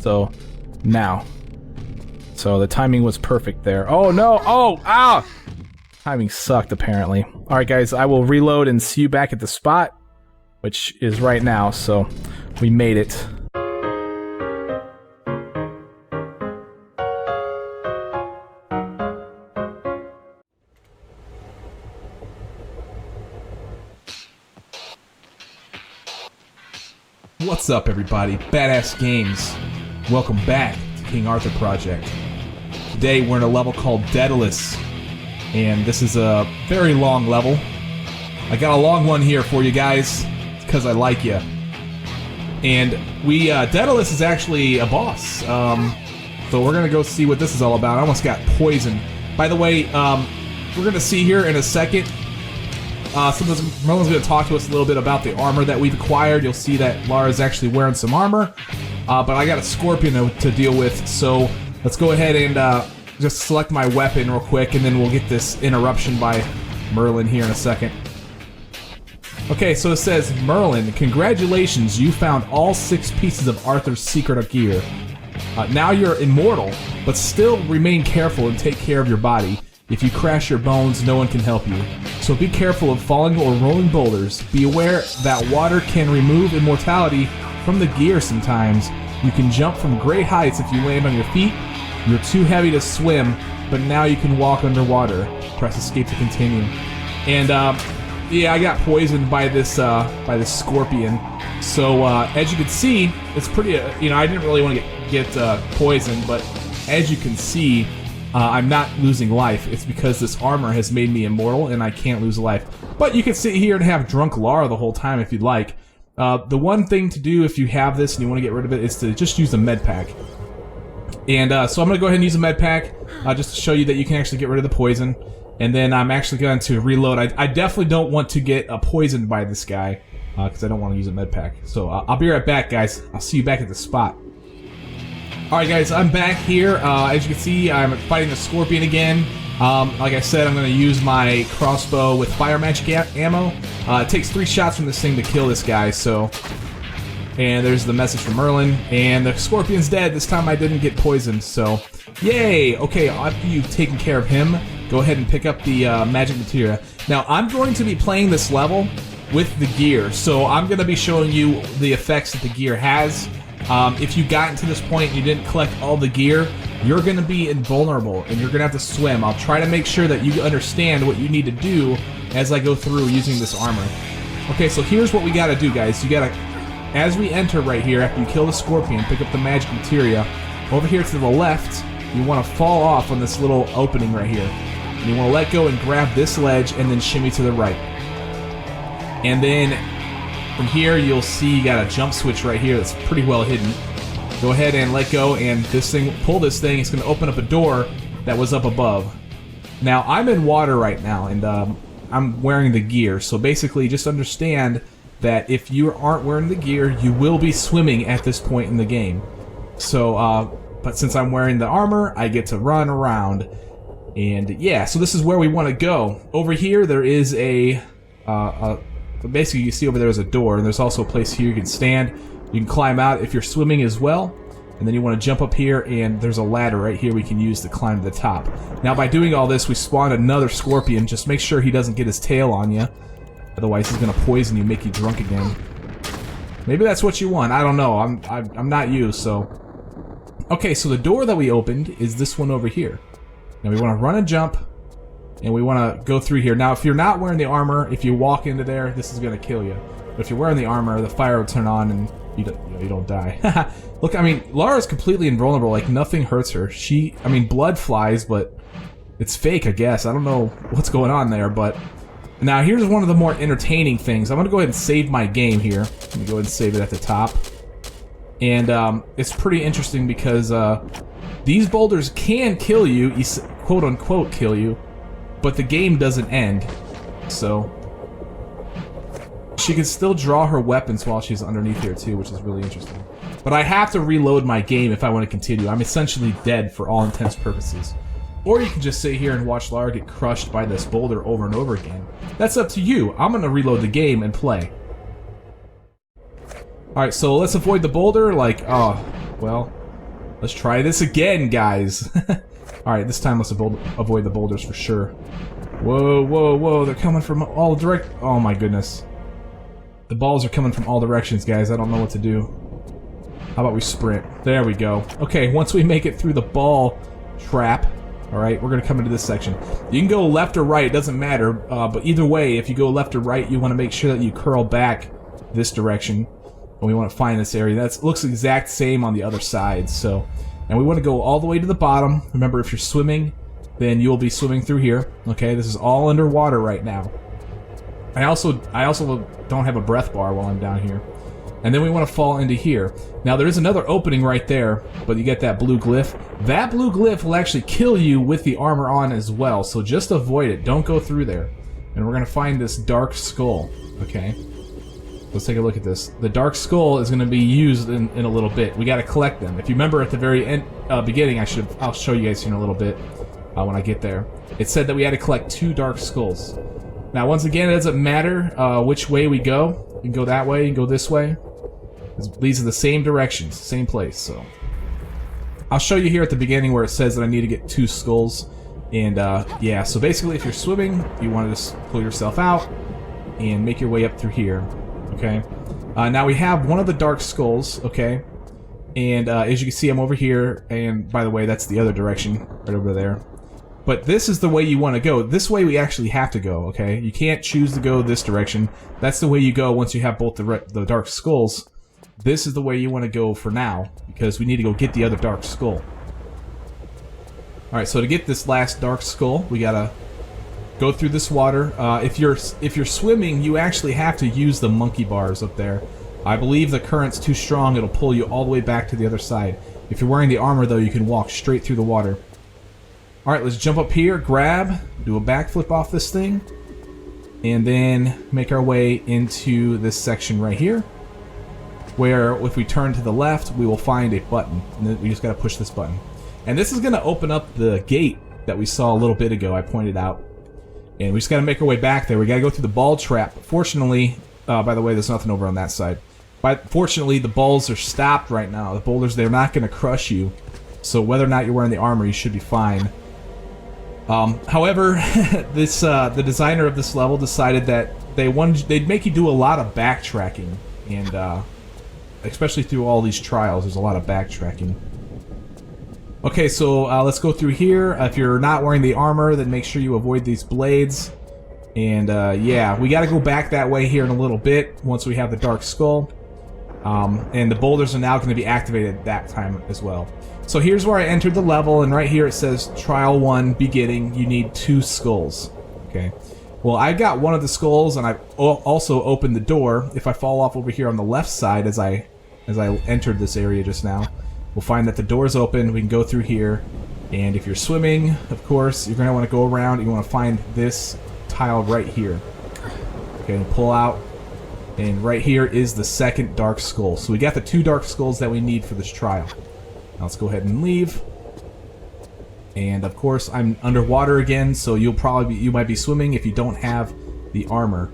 So, now. So the timing was perfect there. Oh no! Oh! Ah! Timing sucked, apparently. Alright guys, I will reload and see you back at the spot, which is right now, so we made it. What's up, everybody? Badass Games. Welcome back to King Arthur Project. Today we're in a level called Dedalus, and this is a very long level. I got a long one here for you guys, because I like you. And Daedalus is actually a boss, so we're gonna go see what this is all about. I almost got poisoned. By the way, we're gonna see here in a second. Merlin's going to talk to us a little bit about the armor that we've acquired. You'll see that Lara's actually wearing some armor, but I got a scorpion to deal with, so let's go ahead and just select my weapon real quick, and then we'll get this interruption by Merlin here in a second. Okay, so it says, Merlin, congratulations, you found all 6 pieces of Arthur's secret gear. Now you're immortal, but still remain careful and take care of your body. If you crash your bones, no one can help you. So be careful of falling or rolling boulders. Be aware that water can remove immortality from the gear sometimes. You can jump from great heights if you land on your feet. You're too heavy to swim, but now you can walk underwater. Press escape to continue. And yeah, I got poisoned by this scorpion. So as you can see, it's pretty. You know, I didn't really want to get poisoned, but as you can see, I'm not losing life. It's because this armor has made me immortal and I can't lose life. But you can sit here and have drunk Lara the whole time if you'd like. The one thing to do if you have this and you want to get rid of it is to just use a med pack. And so I'm going to go ahead and use a med pack just to show you that you can actually get rid of the poison. And then I'm actually going to reload. I definitely don't want to get poisoned by this guy because I don't want to use a med pack. So I'll be right back, guys. I'll see you back at the spot. Alright guys, I'm back here. As you can see, I'm fighting the scorpion again. Like I said, I'm going to use my crossbow with fire magic ammo. It takes 3 shots from this thing to kill this guy, so... And there's the message from Merlin. And the scorpion's dead. This time I didn't get poisoned, so... Yay! Okay, after you've taken care of him, go ahead and pick up the magic materia. Now, I'm going to be playing this level with the gear, so I'm going to be showing you the effects that the gear has. If you got to this point and you didn't collect all the gear, you're going to be invulnerable and you're going to have to swim. I'll try to make sure that you understand what you need to do as I go through using this armor. Okay, so here's what we got to do, guys. You got to, as we enter right here, after you kill the scorpion, pick up the magic materia. Over here to the left, you want to fall off on this little opening right here. And you want to let go and grab this ledge and then shimmy to the right. And then from here, you'll see you got a jump switch right here that's pretty well hidden. Go ahead and let go, and this thing, pull this thing, it's going to open up a door that was up above. Now, I'm in water right now, and I'm wearing the gear, so basically just understand that if you aren't wearing the gear, you will be swimming at this point in the game. So, but since I'm wearing the armor, I get to run around. And yeah, so this is where we want to go. Over here, there is basically, you see over there is a door, and there's also a place here you can stand. You can climb out if you're swimming as well, and then you want to jump up here, and there's a ladder right here we can use to climb to the top. Now, by doing all this, we spawned another scorpion. Just make sure he doesn't get his tail on you. Otherwise, he's going to poison you, make you drunk again. Maybe that's what you want. I don't know. I'm not you, so... Okay, so the door that we opened is this one over here. Now, we want to run and jump. And we want to go through here. Now, if you're not wearing the armor, if you walk into there, this is going to kill you. But if you're wearing the armor, the fire will turn on and you don't die. Look, I mean, Lara's completely invulnerable. Like, nothing hurts her. I mean, blood flies, but it's fake, I guess. I don't know what's going on there, but... Now, here's one of the more entertaining things. I'm going to go ahead and save my game here. Let me go ahead and save it at the top. And it's pretty interesting because these boulders can kill you, quote-unquote kill you, but the game doesn't end, so she can still draw her weapons while she's underneath here too, which is really interesting. But I have to reload my game if I want to continue. I'm essentially dead for all intents and purposes. Or you can just sit here and watch Lara get crushed by this boulder over and over again. That's up to you. I'm going to reload the game and play. Alright, so let's avoid the boulder, like, oh, well, Let's try this again, guys. Alright, this time let's avoid the boulders for sure. Whoa, whoa, whoa, they're coming from all direct... Oh my goodness. The balls are coming from all directions, guys. I don't know what to do. How about we sprint? There we go. Okay, once we make it through the ball trap, alright, we're gonna come into this section. You can go left or right, it doesn't matter, but either way, if you go left or right, you want to make sure that you curl back this direction. And we want to find this area. That looks the exact same on the other side, so... And we want to go all the way to the bottom. Remember, if you're swimming, then you'll be swimming through here. Okay, this is all underwater right now. I also don't have a breath bar while I'm down here. And then we want to fall into here. Now there is another opening right there, but you get that blue glyph. That blue glyph will actually kill you with the armor on as well, so just avoid it. Don't go through there. And we're going to find this dark skull. Okay. Let's take a look at this. The dark skull is going to be used in a little bit. We got to collect them. If you remember at the very end, beginning, I'll show you guys here in a little bit when I get there. It said that we had to collect 2 dark skulls. Now, once again, it doesn't matter which way we go. You can go that way, you can go this way. These are the same directions, same place. So, I'll show you here at the beginning where it says that I need to get 2 skulls. And yeah, so basically, if you're swimming, you want to just pull yourself out and make your way up through here. Okay. Now we have one of the dark skulls. Okay. And as you can see, I'm over here. And by the way, that's the other direction, right over there. But this is the way you want to go. This way we actually have to go. Okay. You can't choose to go this direction. That's the way you go once you have both the dark skulls. This is the way you want to go for now, because we need to go get the other dark skull. All right. So to get this last dark skull, we gotta go through this water. If you're swimming, you actually have to use the monkey bars up there. I believe the current's too strong. It'll pull you all the way back to the other side. If you're wearing the armor, though, you can walk straight through the water. All right, let's jump up here, grab, do a backflip off this thing, and then make our way into this section right here, where if we turn to the left, we will find a button, and then we just got to push this button. And this is going to open up the gate that we saw a little bit ago, I pointed out. And we just got to make our way back there. We got to go through the ball trap. Fortunately, by the way, there's nothing over on that side. But fortunately, the balls are stopped right now. The boulders, they're not going to crush you. So whether or not you're wearing the armor, you should be fine. However, the designer of this level decided that they'd make you do a lot of backtracking, and especially through all these trials, there's a lot of backtracking. Okay, so let's go through here. If you're not wearing the armor, then make sure you avoid these blades. And yeah, we got to go back that way here in a little bit once we have the dark skull. And the boulders are now going to be activated that time as well. So here's where I entered the level, and right here it says Trial 1 beginning. You need 2 skulls. Okay. Well, I got one of the skulls, and I also opened the door. If I fall off over here on the left side as I entered this area just now, we'll find that the door's open. We can go through here, and if you're swimming, of course, you're going to want to go around. You want to find this tile right here. Okay, and pull out, and right here is the second dark skull. So we got the 2 dark skulls that we need for this trial. Now let's go ahead and leave. And of course, I'm underwater again, so you might be swimming if you don't have the armor.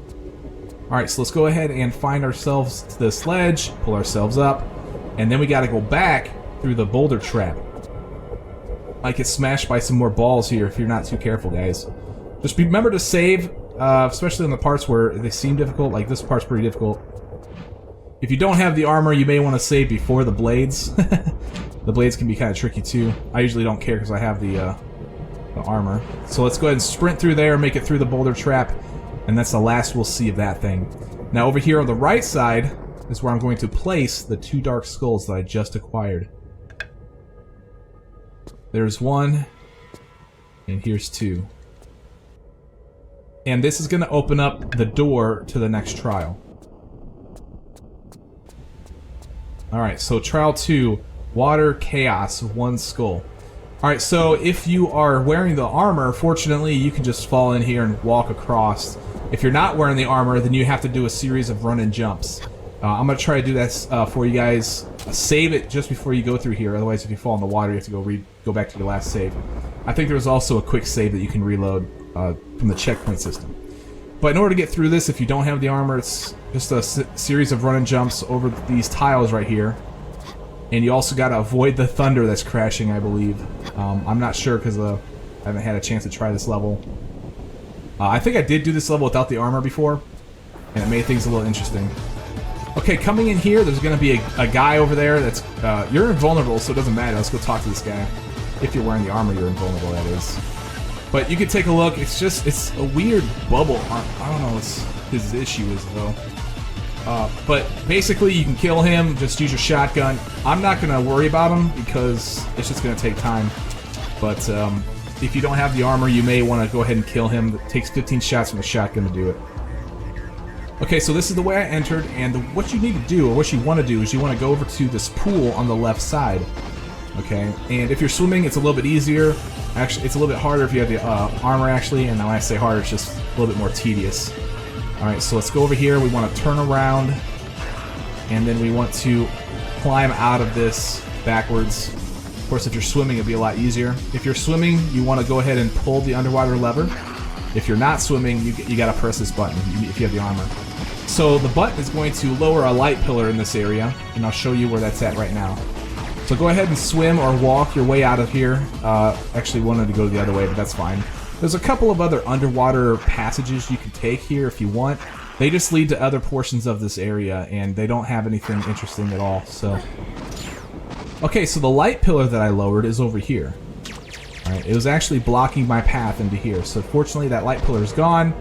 All right, so let's go ahead and find ourselves to the sledge, pull ourselves up, and then we got to go back through the boulder trap. Might get smashed by some more balls here if you're not too careful, guys. Just remember to save, especially on the parts where they seem difficult. Like this part's pretty difficult. If you don't have the armor, you may want to save before the blades. The blades can be kind of tricky too. I usually don't care because I have the armor. So let's go ahead and sprint through there, make it through the boulder trap, and that's the last we'll see of that thing. Now over here on the right side is where I'm going to place the 2 dark skulls that I just acquired. There's 1, and here's 2. And this is going to open up the door to the next trial. Alright, so trial 2, Water Chaos, 1 skull. Alright, so if you are wearing the armor, fortunately you can just fall in here and walk across. If you're not wearing the armor, then you have to do a series of run and jumps. I'm going to try to do that for you guys. Save it just before you go through here, otherwise if you fall in the water you have to go back to your last save. I think there's also a quick save that you can reload from the checkpoint system. But in order to get through this, if you don't have the armor, it's just a series of run and jumps over these tiles right here. And you also got to avoid the thunder that's crashing, I believe. I'm not sure because I haven't had a chance to try this level. I think I did do this level without the armor before, and it made things a little interesting. Okay, coming in here, there's going to be a guy over there that's... you're invulnerable, so it doesn't matter. Let's go talk to this guy. If you're wearing the armor, you're invulnerable, that is. But you can take a look. It's a weird bubble. I don't know what his issue is, though. But basically, you can kill him, just use your shotgun. I'm not going to worry about him because it's just going to take time. But if you don't have the armor, you may want to go ahead and kill him. It takes 15 shots from a shotgun to do it. Okay, so this is the way I entered, and what you need to do, or what you want to do, is you want to go over to this pool on the left side. Okay, and if you're swimming, it's a little bit easier. Actually, it's a little bit harder if you have the armor, actually, and when I say harder, it's just a little bit more tedious. Alright, so let's go over here. We want to turn around, and then we want to climb out of this backwards. Of course, if you're swimming, it'd be a lot easier. If you're swimming, you want to go ahead and pull the underwater lever. If you're not swimming, you got to press this button if you have the armor. So the button is going to lower a light pillar in this area, and I'll show you where that's at right now. So go ahead and swim or walk your way out of here. Actually wanted to go the other way, but that's fine. There's a couple of other underwater passages you can take here if you want. They just lead to other portions of this area, and they don't have anything interesting at all. So, okay, so the light pillar that I lowered is over here. All right, it was actually blocking my path into here. So fortunately, that light pillar is gone,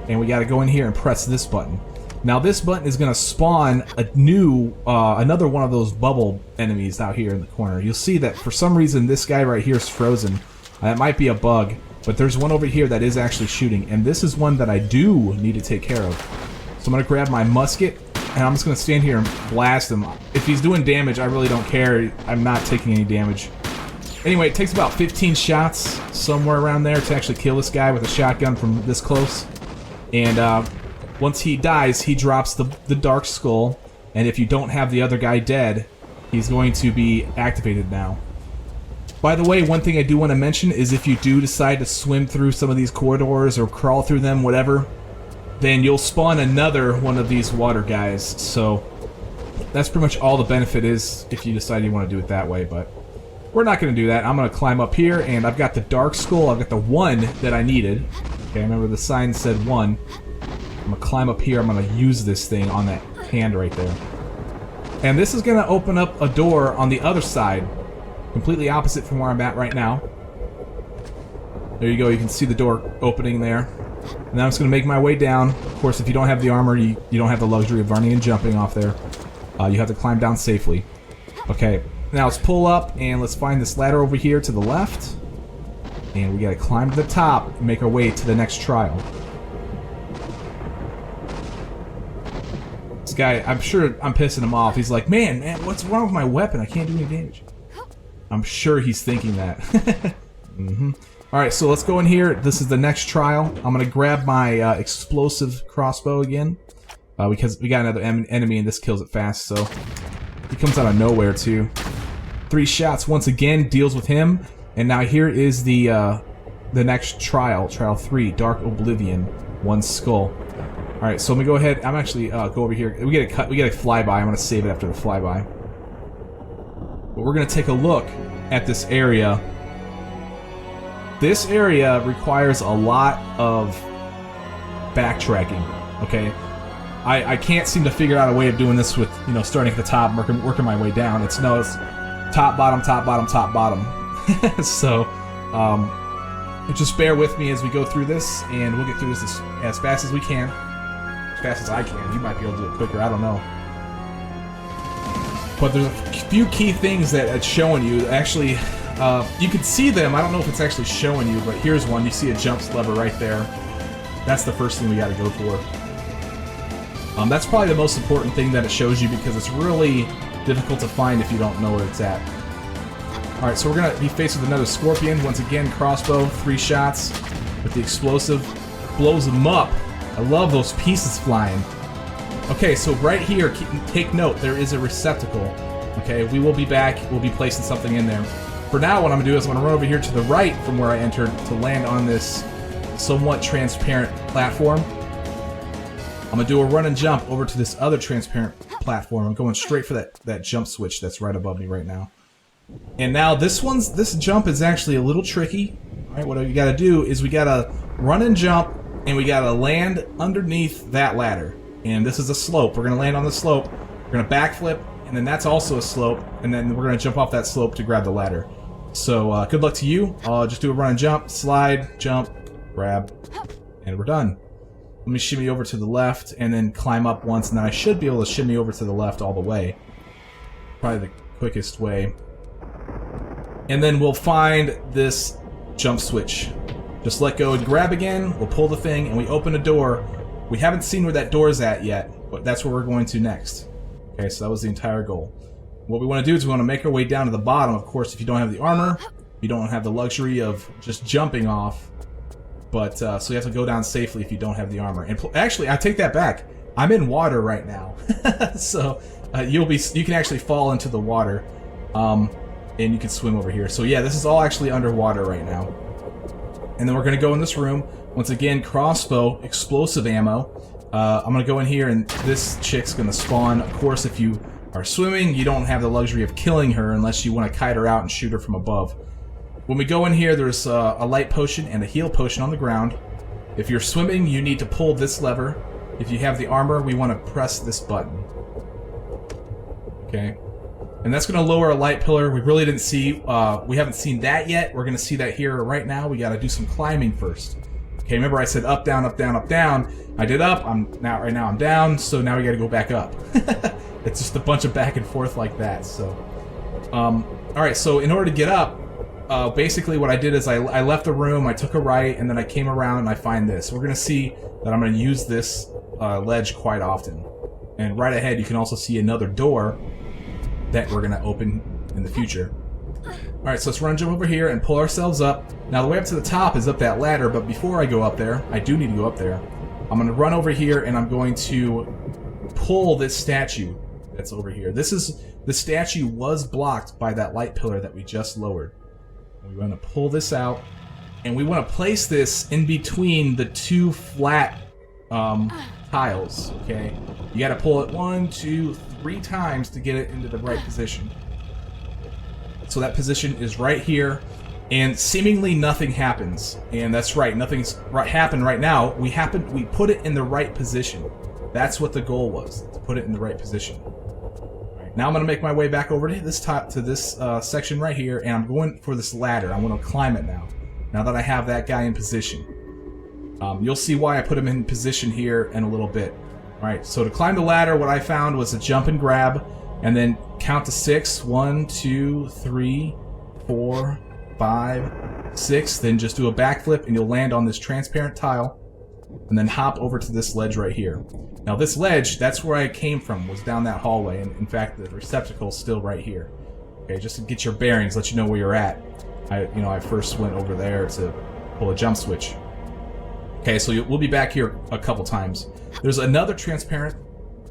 and we got to go in here and press this button. Now this button is going to spawn a new, another one of those bubble enemies out here in the corner. You'll see that for some reason this guy right here is frozen. That might be a bug, but there's one over here that is actually shooting, and this is one that I do need to take care of. So I'm going to grab my musket, and I'm just going to stand here and blast him. If he's doing damage, I really don't care. I'm not taking any damage. Anyway, it takes about 15 shots, somewhere around there, to actually kill this guy with a shotgun from this close. And, once he dies, he drops the dark skull, and if you don't have the other guy dead, he's going to be activated now. By the way, one thing I do want to mention is if you do decide to swim through some of these corridors or crawl through them, whatever, then you'll spawn another one of these water guys. So that's pretty much all the benefit is if you decide you want to do it that way, but we're not going to do that. I'm going to climb up here, and I've got the dark skull. I've got the one that I needed. Okay, remember the sign said 1. I'm going to climb up here. I'm going to use this thing on that hand right there. And this is going to open up a door on the other side, completely opposite from where I'm at right now. There you go. You can see the door opening there. And now I'm just going to make my way down. Of course, if you don't have the armor, you don't have the luxury of running and jumping off there. You have to climb down safely. Okay, now let's pull up and let's find this ladder over here to the left. And we got to climb to the top and make our way to the next trial. This guy, I'm sure I'm pissing him off. He's like, man, what's wrong with my weapon? I can't do any damage. I'm sure he's thinking that. Alright, so let's go in here. This is the next trial. I'm going to grab my explosive crossbow again. Because we got another enemy and this kills it fast, so... He comes out of nowhere, too. 3 shots once again deals with him. And now here is the next trial. Trial 3, Dark Oblivion. 1 skull. Alright, so let me go ahead. I'm actually go over here. We get a flyby. I'm gonna save it after the flyby. But we're gonna take a look at this area. This area requires a lot of backtracking. Okay, I can't seem to figure out a way of doing this with starting at the top, working my way down. It's top, bottom, top, bottom, top, bottom. So just bear with me as we go through this, and we'll get through this as fast as we can. Fast as I can. You might be able to do it quicker, I don't know. But there's a few key things that it's showing you. Actually, you can see them. I don't know if it's actually showing you, but here's one. You see a jump lever right there. That's the first thing we got to go for. That's probably the most important thing that it shows you because it's really difficult to find if you don't know where it's at. Alright, so we're going to be faced with another scorpion. Once again, crossbow, 3 shots with the explosive. Blows them up. I love those pieces flying. Okay, so right here, take note, there is a receptacle. Okay, we will be back. We'll be placing something in there. For now, what I'm going to do is I'm going to run over here to the right from where I entered to land on this somewhat transparent platform. I'm going to do a run and jump over to this other transparent platform. I'm going straight for that jump switch that's right above me right now. And now this jump is actually a little tricky. All right, what we got to do is we got to run and jump, and we got to land underneath that ladder. And this is a slope. We're going to land on the slope. We're going to backflip, and then that's also a slope, and then we're going to jump off that slope to grab the ladder. So good luck to you. Just do a run and jump, slide, jump, grab, and we're done. Let me shimmy over to the left and then climb up once, and then I should be able to shimmy over to the left all the way. Probably the quickest way. And then we'll find this jump switch. Just let go and grab again, we'll pull the thing, and we open a door. We haven't seen where that door is at yet, but that's where we're going to next. Okay, so that was the entire goal. What we want to do is we want to make our way down to the bottom. Of course, if you don't have the armor, you don't have the luxury of just jumping off. But so you have to go down safely if you don't have the armor. And actually, I take that back. I'm in water right now, so you can actually fall into the water, and you can swim over here. So yeah, this is all actually underwater right now. And then we're gonna go in this room once again. Crossbow, explosive ammo. I'm gonna go in here, and this chick's gonna spawn. Of course, if you are swimming, you don't have the luxury of killing her unless you want to kite her out and shoot her from above. When we go in here, there's a light potion and a heal potion on the ground. If you're swimming, you need to pull this lever. If you have the armor, we want to press this button. Okay. And that's going to lower a light pillar. We really didn't see, we haven't seen that yet. We're going to see that here right now. We got to do some climbing first. Okay, remember I said up, down, up, down, up, down. I did up, right now I'm down, so now we got to go back up. It's just a bunch of back and forth like that, so. Alright, so in order to get up, basically what I did is I left the room, I took a right, and then I came around and I find this. We're going to see that I'm going to use this ledge quite often. And right ahead you can also see another door that we're going to open in the future. Alright, so let's run and jump over here and pull ourselves up. Now the way up to the top is up that ladder, but before I go up there, I do need to go up there. I'm going to run over here and I'm going to pull this statue that's over here. The statue was blocked by that light pillar that we just lowered. We want to pull this out, and we want to place this in between the two flat tiles. Okay, you got to pull it 1, 2, 3 times to get it into the right position. So that position is right here, and seemingly nothing happens. And that's right, nothing's happened right now. We put it in the right position. That's what the goal was, to put it in the right position. Now I'm going to make my way back over to this section right here, and I'm going for this ladder. I'm going to climb it now that I have that guy in position. You'll see why I put him in position here in a little bit. Alright, so to climb the ladder, what I found was a jump and grab, and then count to 6. 1, 2, 3, 4, 5, 6. Then just do a backflip, and you'll land on this transparent tile, and then hop over to this ledge right here. Now this ledge, that's where I came from, was down that hallway, and in fact the receptacle's still right here. Okay, just to get your bearings, let you know where you're at. I first went over there to pull a jump switch. Okay, so we'll be back here a couple times. There's another transparent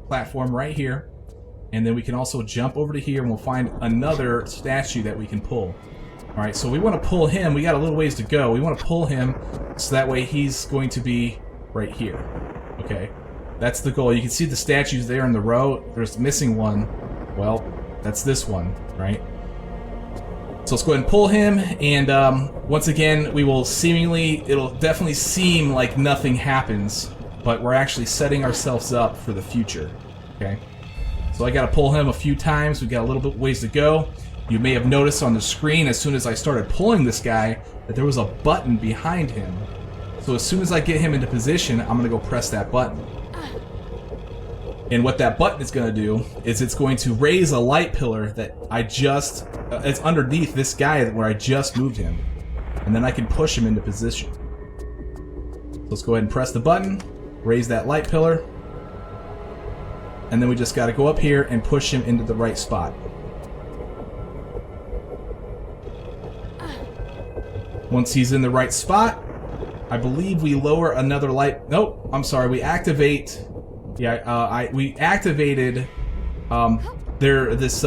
platform right here, and then we can also jump over to here, and we'll find another statue that we can pull. Alright, so we want to pull him. We got a little ways to go. We want to pull him so that way he's going to be right here. Okay, that's the goal. You can see the statues there in the row. There's missing one. Well, that's this one, right? So let's go ahead and pull him, and once again, it'll definitely seem like nothing happens, but we're actually setting ourselves up for the future, okay? So I gotta pull him a few times. We got a little bit ways to go. You may have noticed on the screen as soon as I started pulling this guy that there was a button behind him. So as soon as I get him into position, I'm gonna go press that button. And what that button is going to do is it's going to raise a light pillar that it's underneath this guy where I just moved him. And then I can push him into position. So let's go ahead and press the button, raise that light pillar, and then we just got to go up here and push him into the right spot. Once he's in the right spot, I believe we lower another light. Nope, I'm sorry, we activate. Yeah, we activated this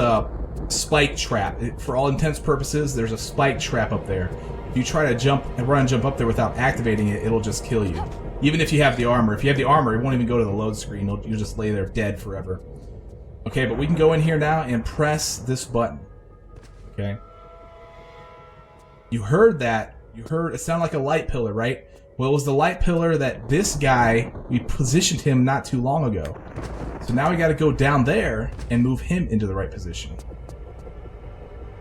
spike trap. For all intents and purposes, there's a spike trap up there. If you try to run and jump up there without activating it, it'll just kill you. Even if you have the armor. If you have the armor, it won't even go to the load screen. You'll just lay there dead forever. Okay, but we can go in here now and press this button. Okay. You heard that. You heard it sounded like a light pillar, right? Well, it was the light pillar that this guy, we positioned him not too long ago. So now we got to go down there and move him into the right position.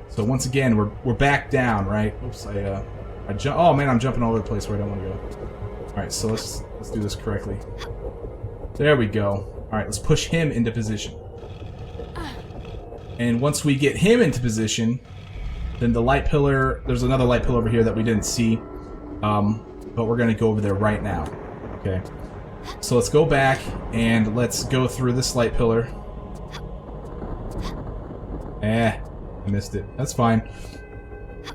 So once again, we're back down, right? Oops, I jump. Oh man, I'm jumping all over the place where I don't want to go. All right, so let's do this correctly. There we go. All right, let's push him into position. And once we get him into position, then the light pillar. There's another light pillar over here that we didn't see. But we're going to go over there right now. Okay. So let's go back and let's go through this light pillar. I missed it. That's fine.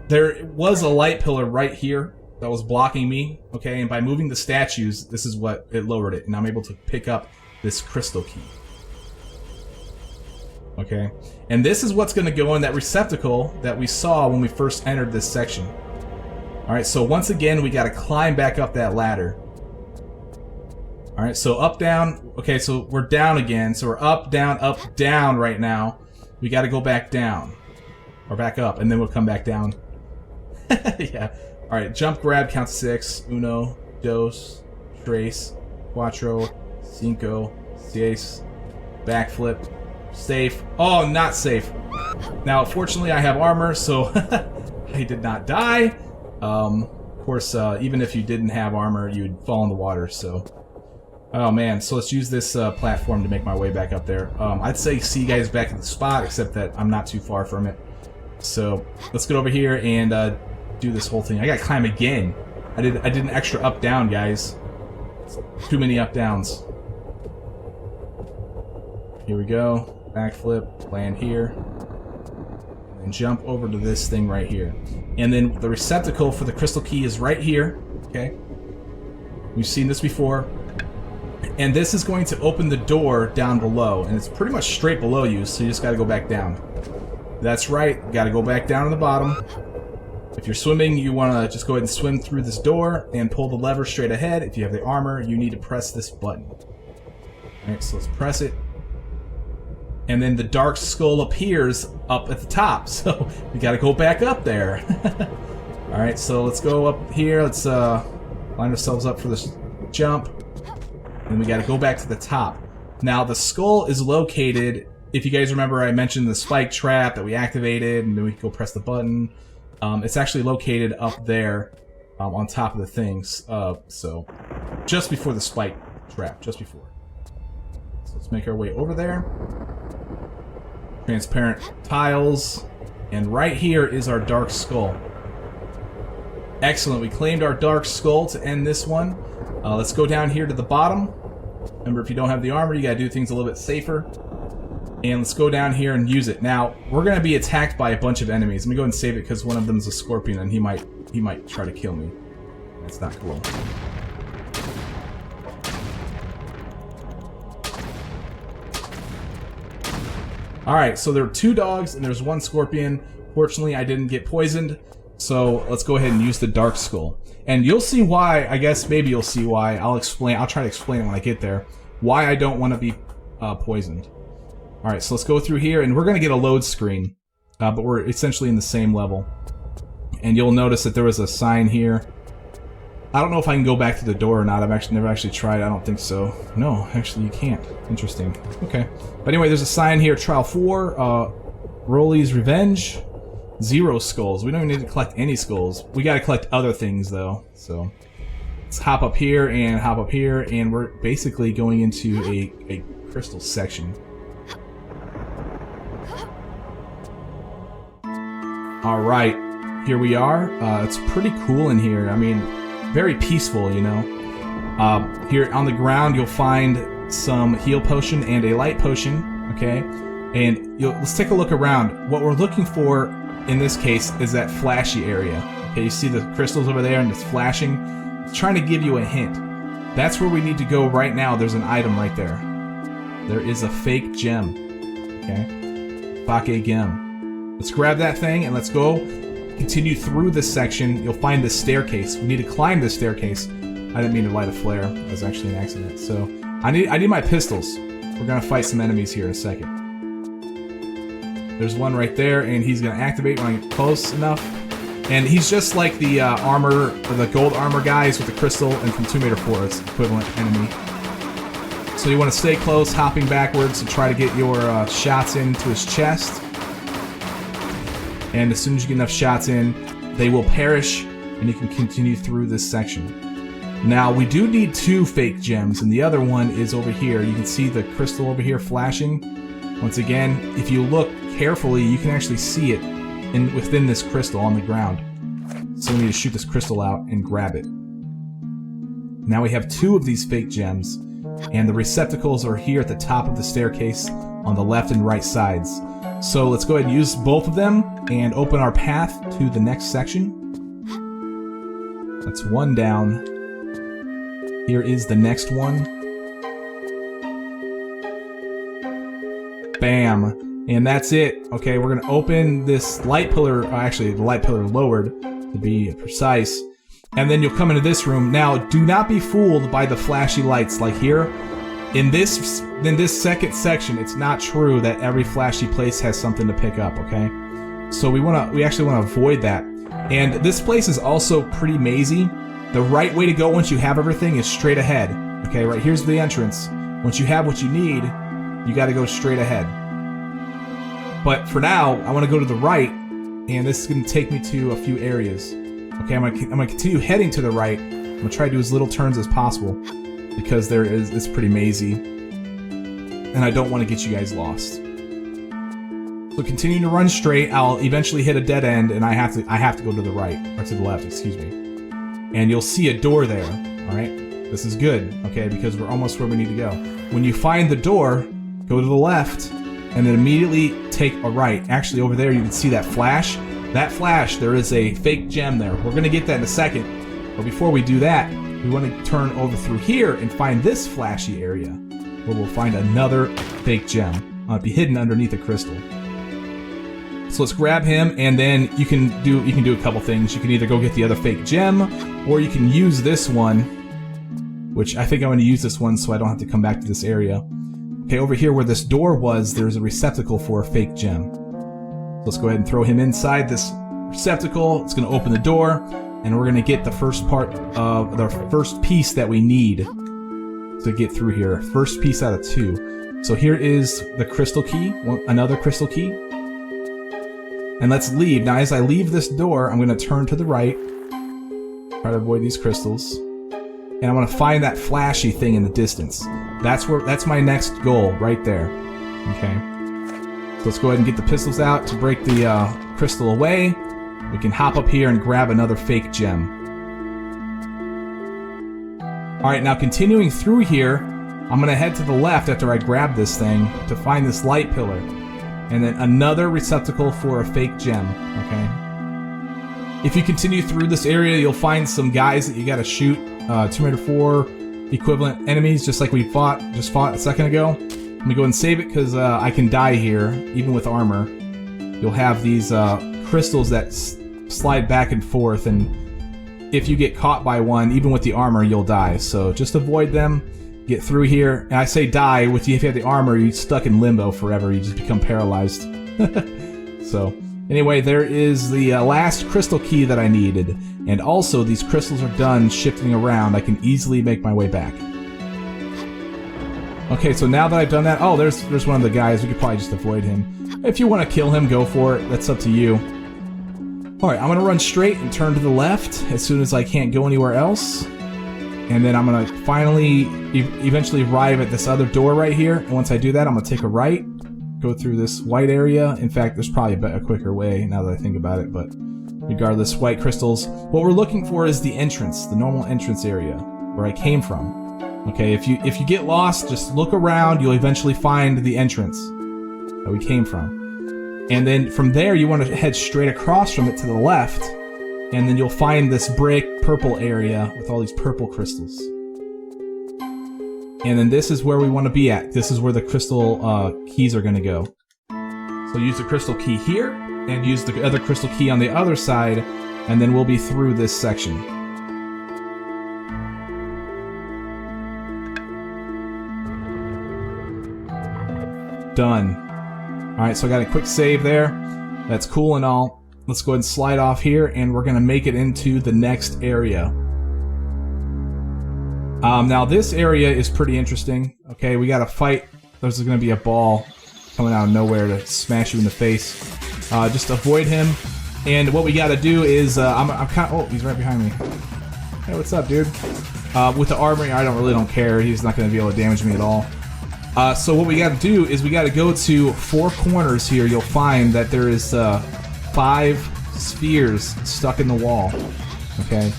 There was a light pillar right here that was blocking me. Okay, and by moving the statues, this is what it lowered it. And I'm able to pick up this crystal key. Okay. And this is what's going to go in that receptacle that we saw when we first entered this section. Alright, so once again, we gotta climb back up that ladder. Alright, so up, down. Okay, so we're down again. So we're up, down right now. We gotta go back down. Or back up, and then we'll come back down. Yeah. Alright, jump, grab, count to 6. Uno, dos, tres, cuatro, cinco, seis. Backflip. Safe. Oh, not safe. Now, fortunately, I have armor, so I did not die. Of course, even if you didn't have armor, you'd fall in the water, so... Oh man, so let's use this platform to make my way back up there. I'd say see you guys back at the spot, except that I'm not too far from it. So, let's get over here and do this whole thing. I gotta climb again. I did an extra up-down, guys. Too many up-downs. Here we go. Backflip, land here. And jump over to this thing right here. And then the receptacle for the crystal key is right here. Okay. We've seen this before. And this is going to open the door down below. And it's pretty much straight below you, so you just gotta go back down. That's right, you gotta go back down to the bottom. If you're swimming, you wanna just go ahead and swim through this door and pull the lever straight ahead. If you have the armor, you need to press this button. Alright, so let's press it. And then the dark skull appears up at the top, so we gotta go back up there. Alright, so let's go up here, let's line ourselves up for this jump. And we gotta go back to the top. Now, the skull is located, if you guys remember, I mentioned the spike trap that we activated, and then we can go press the button. It's actually located up there on top of the things, so just before the spike trap, just before. So let's make our way over there. Transparent tiles, and right here is our dark skull. Excellent, we claimed our dark skull to end this one. Let's go down here to the bottom. Remember, if you don't have the armor, you gotta do things a little bit safer. And let's go down here and use it. Now, we're gonna be attacked by a bunch of enemies. Let me go and save it because one of them is a scorpion and he might try to kill me. That's not cool. Alright, so there are 2 dogs and there's 1 scorpion. Fortunately, I didn't get poisoned, so let's go ahead and use the dark skull. And you'll see why, I guess maybe you'll see why. I'll try to explain it when I get there, why I don't want to be poisoned. Alright, so let's go through here, and we're going to get a load screen, but we're essentially in the same level. And you'll notice that there was a sign here. I don't know if I can go back to the door or not. I've never actually tried. I don't think so. No, actually you can't. Interesting. Okay. But anyway, there's a sign here, Trial 4, Rolly's Revenge, 0 skulls. We don't even need to collect any skulls. We gotta collect other things though. So let's hop up here, and we're basically going into a crystal section. Alright, here we are. It's pretty cool in here. I mean, very peaceful, you know. Here on the ground, you'll find some heal potion and a light potion, okay? And let's take a look around. What we're looking for in this case is that flashy area. Okay, you see the crystals over there and it's flashing? It's trying to give you a hint. That's where we need to go right now. There's an item right there. There is a fake gem, okay? Fake gem. Let's grab that thing and let's go. Continue through this section. You'll find this staircase. We need to climb this staircase. I didn't mean to light a flare. It was actually an accident. So I need my pistols. We're gonna fight some enemies here in a second. There's one right there, and he's going to activate when I get close enough. And he's just like the armor, or the gold armor guys with the crystal, and from 2 Meter 4, it's equivalent enemy. So you want to stay close, hopping backwards to try to get your shots into his chest. And as soon as you get enough shots in, they will perish, and you can continue through this section. Now, we do need 2 fake gems, and the other one is over here. You can see the crystal over here flashing. Once again, if you look carefully, you can actually see it within this crystal on the ground. So we need to shoot this crystal out and grab it. Now we have 2 of these fake gems, and the receptacles are here at the top of the staircase on the left and right sides. So let's go ahead and use both of them and open our path to the next section. That's 1 down. Here is the next one. Bam. And that's it. Okay, we're going to open this light pillar, actually the light pillar lowered to be precise, and then you'll come into this room. Now, do not be fooled by the flashy lights like here. In this second section, it's not true that every flashy place has something to pick up, okay? So we actually want to avoid that. And this place is also pretty mazy. The right way to go once you have everything is straight ahead. Okay, right here's the entrance. Once you have what you need, you got to go straight ahead. But for now, I want to go to the right, and this is going to take me to a few areas. Okay, I'm gonna continue heading to the right. I'm gonna try to do as little turns as possible because it's pretty mazy, and I don't want to get you guys lost. So continuing to run straight, I'll eventually hit a dead end, and I have to go to the right or to the left, excuse me. And you'll see a door there. All right, this is good. Okay, because we're almost where we need to go. When you find the door, go to the left, and then immediately take a right. Actually, over there you can see that flash. That flash, there is a fake gem there. We're going to get that in a second. But before we do that, we want to turn over through here and find this flashy area where we'll find another fake gem. It'll be hidden underneath a crystal. So let's grab him, and then you can do a couple things. You can either go get the other fake gem, or you can use this one, which I think I'm going to use this one so I don't have to come back to this area. Okay, over here where this door was, there's a receptacle for a fake gem. Let's go ahead and throw him inside this receptacle. It's going to open the door, and we're going to get the first part of the first piece that we need to get through here. First piece out of 2. So here is the crystal key, another crystal key. And let's leave. Now, as I leave this door, I'm going to turn to the right, try to avoid these crystals, and I want to find that flashy thing in the distance. That's my next goal right there. Okay. So let's go ahead and get the pistols out to break the crystal away. We can hop up here and grab another fake gem. Alright, now continuing through here, I'm going to head to the left after I grab this thing to find this light pillar. And then another receptacle for a fake gem. Okay. If you continue through this area, you'll find some guys that you got to shoot. 2 Meter 4 equivalent enemies, just like we just fought a second ago. Let me go and save it because I can die here, even with armor. You'll have these crystals that slide back and forth, and if you get caught by one, even with the armor, you'll die. So just avoid them, get through here. And I say die, if you have the armor, you're stuck in limbo forever. You just become paralyzed. So anyway, there is the last crystal key that I needed. And also, these crystals are done shifting around. I can easily make my way back. Okay, so now that I've done that... Oh, there's one of the guys. We could probably just avoid him. If you want to kill him, go for it. That's up to you. Alright, I'm going to run straight and turn to the left as soon as I can't go anywhere else. And then I'm going to finally, eventually arrive at this other door right here. And once I do that, I'm going to take a right, go through this white area. In fact, there's probably a quicker way now that I think about it, but regardless, white crystals. What we're looking for is the entrance, the normal entrance area where I came from. Okay, if you get lost, just look around. You'll eventually find the entrance that we came from. And then from there, you want to head straight across from it to the left. And then you'll find this brick purple area with all these purple crystals. And then this is where we want to be at. This is where the crystal keys are going to go. So use the crystal key here, and use the other crystal key on the other side, and then we'll be through this section. Done. Alright, so I got a quick save there. That's cool and all. Let's go ahead and slide off here, and we're going to make it into the next area. Now this area is pretty interesting. Okay, we got to fight. There's going to be a ball coming out of nowhere to smash you in the face. Just avoid him. And what we got to do is, I'm kind of, oh, he's right behind me. Hey, what's up, dude? With the armory, I really don't care. He's not going to be able to damage me at all. So what we got to do is we got to go to 4 corners here. You'll find that there is 5 spheres stuck in the wall. Okay,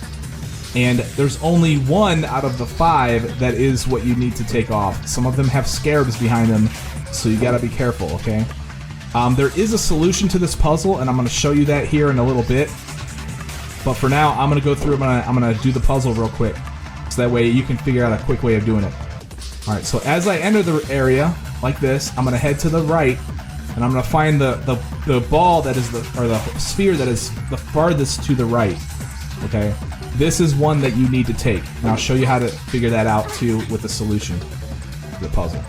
and there's only 1 out of the 5 that is what you need to take off. Some of them have scarabs behind them, so you got to be careful. Okay. There is a solution to this puzzle, and I'm going to show you that here in a little bit. But for now, I'm going to go through. I'm going to do the puzzle real quick, so that way you can figure out a quick way of doing it. All right. So as I enter the area like this, I'm going to head to the right, and I'm going to find the ball that is the sphere that is the farthest to the right. Okay. This is one that you need to take, and I'll show you how to figure that out too with the solution to the puzzle.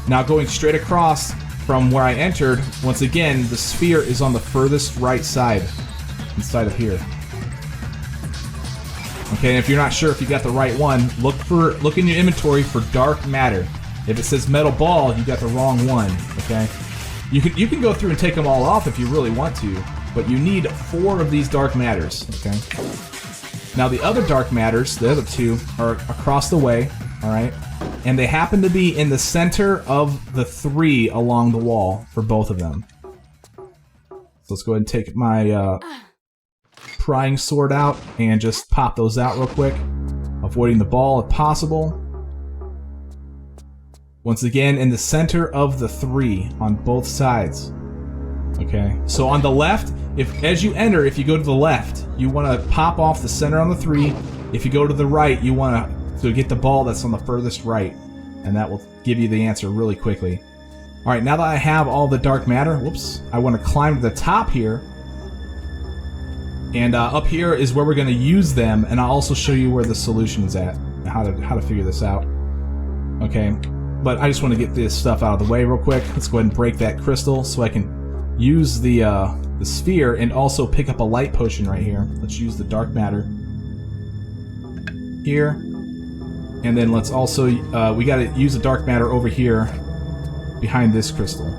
Now going straight across from where I entered, once again, the sphere is on the furthest right side, inside of here. Okay, and if you're not sure if you got the right one, look in your inventory for dark matter. If it says metal ball, you got the wrong one. Okay, you can go through and take them all off if you really want to, but you need 4 of these dark matters. Okay. Now the other dark matters, the other 2, are across the way. All right. And they happen to be in the center of the 3 along the wall for both of them. So let's go ahead and take my prying sword out and just pop those out real quick, avoiding the ball if possible. Once again, in the center of the 3 on both sides. Okay, so on the left, as you enter, if you go to the left, you want to pop off the center on the 3. If you go to the right, you want to get the ball that's on the furthest right, and that will give you the answer really quickly. Alright, now that I have all the dark matter, whoops, I want to climb to the top here. And up here is where we're going to use them, and I'll also show you where the solution is at, how to figure this out. Okay, but I just want to get this stuff out of the way real quick. Let's go ahead and break that crystal so I can use the sphere and also pick up a light potion right here. Let's use the dark matter here. And then let's also, we got to use the dark matter over here behind this crystal.